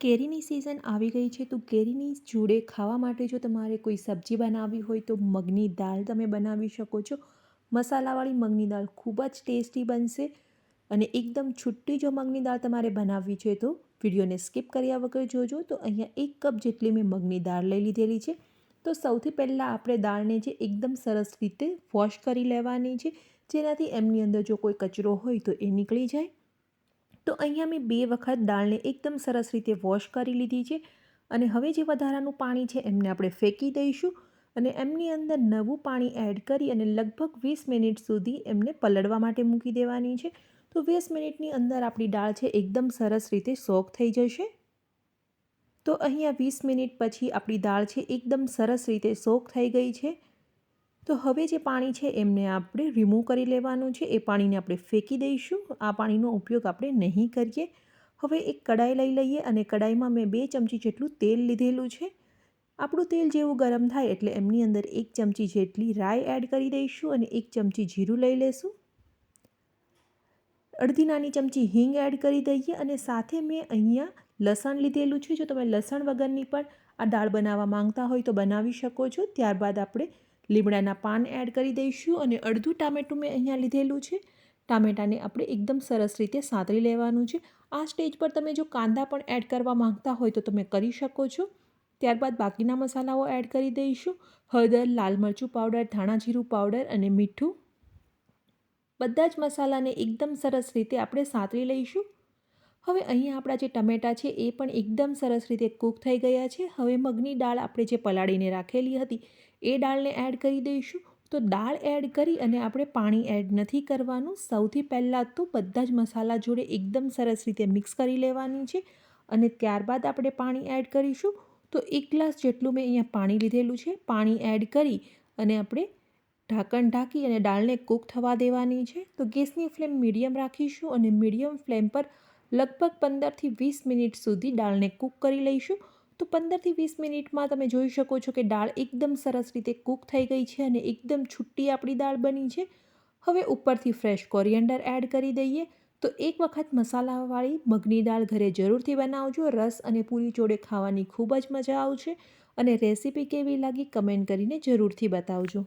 કેરીની સિઝન આવી ગઈ છે તો કેરીની જોડે ખાવા માટે જો તમારે કોઈ સબ્જી બનાવવી હોય તો મગની દાળ તમે બનાવી શકો છો। મસાલાવાળી મગની દાળ ખૂબ જ ટેસ્ટી બનશે અને એકદમ છૂટી જો મગની દાળ તમારે બનાવવી છે તો વિડીયોને સ્કીપ કર્યા વગર જોજો। તો અહીંયા 1 કપ જેટલી મેં મગની દાળ લઈ લીધેલી છે। તો સૌથી પહેલાં આપણે દાળને જે એકદમ સરસ રીતે વોશ કરી લેવાની છે, જેનાથી એમની અંદર જો કોઈ કચરો હોય તો એ નીકળી જાય। તો અહીંયા મેં 2 વખત દાળને એકદમ સરસ રીતે વોશ કરી લીધી છે અને હવે જે વધારાનું પાણી છે એમને આપણે ફેંકી દઈશું અને એમની અંદર નવું પાણી એડ કરી અને લગભગ 20 મિનિટ સુધી એમને પલળવા માટે મૂકી દેવાની છે। તો 20 મિનિટની અંદર આપણી દાળ છે એકદમ સરસ રીતે સોક થઈ જશે। તો અહીંયા 20 મિનિટ પછી આપણી દાળ છે એકદમ સરસ રીતે સોક થઈ ગઈ છે। તો હવે જે પાણી છે એમને આપણે રિમૂવ કરી લેવાનું છે, એ પાણીને આપણે ફેંકી દઈશું। આ પાણીનો ઉપયોગ આપણે નહીં કરીએ। હવે એક કડાઈ લઈ લઈએ અને કડાઈમાં મેં 2 ચમચી જેટલું તેલ લીધેલું છે। આપણું તેલ જેવું ગરમ થાય એટલે એમની અંદર 1 ચમચી જેટલી રાઈ એડ કરી દઈશું અને 1 ચમચી જીરું લઈ લેશું। અડધી નાની ચમચી હિંગ એડ કરી દઈએ અને સાથે મેં અહીંયા લસણ લીધેલું છે। જો તમે લસણ વગરની પણ આ દાળ બનાવવા માંગતા હોય તો બનાવી શકો છો। ત્યારબાદ આપણે લીમડાના પાન એડ કરી દઈશું અને અડધું ટામેટું મેં અહીંયા લીધેલું છે। ટામેટાને આપણે એકદમ સરસ રીતે સાંતળી લેવાનું છે। આ સ્ટેજ પર તમે જો કાંદા પણ એડ કરવા માંગતા હોય તો તમે કરી શકો છો। ત્યારબાદ બાકીના મસાલાઓ એડ કરી દઈશું। હળદર, લાલ મરચું પાવડર, ધાણા જીરું પાવડર અને મીઠું। બધા જ મસાલાને એકદમ સરસ રીતે આપણે સાંતળી લઈશું। હવે અહીંયા આપણા જે ટમેટાં છે એ પણ એકદમ સરસ રીતે કૂક થઈ ગયા છે। હવે મગની દાળ આપણે જે પલાળીને રાખેલી હતી એ દાળને એડ કરી દઈશું। તો દાળ એડ કરી અને આપણે પાણી એડ નથી કરવાનું। સૌથી પહેલાં તો બધા જ મસાલા જોડે એકદમ સરસ રીતે મિક્સ કરી લેવાની છે અને ત્યારબાદ આપણે પાણી એડ કરીશું। તો 1 ગ્લાસ જેટલું મેં અહીંયા પાણી લીધેલું છે। પાણી એડ કરી અને આપણે ઢાંકણ ઢાંકી અને દાળને કૂક થવા દેવાની છે। તો ગેસની ફ્લેમ મીડિયમ રાખીશું અને મીડિયમ ફ્લેમ પર લગભગ 15થી 20 મિનિટ સુધી દાળને કૂક કરી લઈશું। તો 15થી 20 મિનિટમાં તમે જોઈ શકો છો કે દાળ એકદમ સરસ રીતે કૂક થઈ ગઈ છે અને એકદમ છૂટી આપણી દાળ બની છે। હવે ઉપરથી ફ્રેશ કોરિએન્ડર એડ કરી દઈએ। તો એક વખત મસાલાવાળી મગની દાળ ઘરે જરૂરથી બનાવજો। રસ અને પૂરી જોડે ખાવાની ખૂબ જ મજા આવશે અને રેસીપી કેવી લાગી કમેન્ટ કરીને જરૂરથી બતાવજો।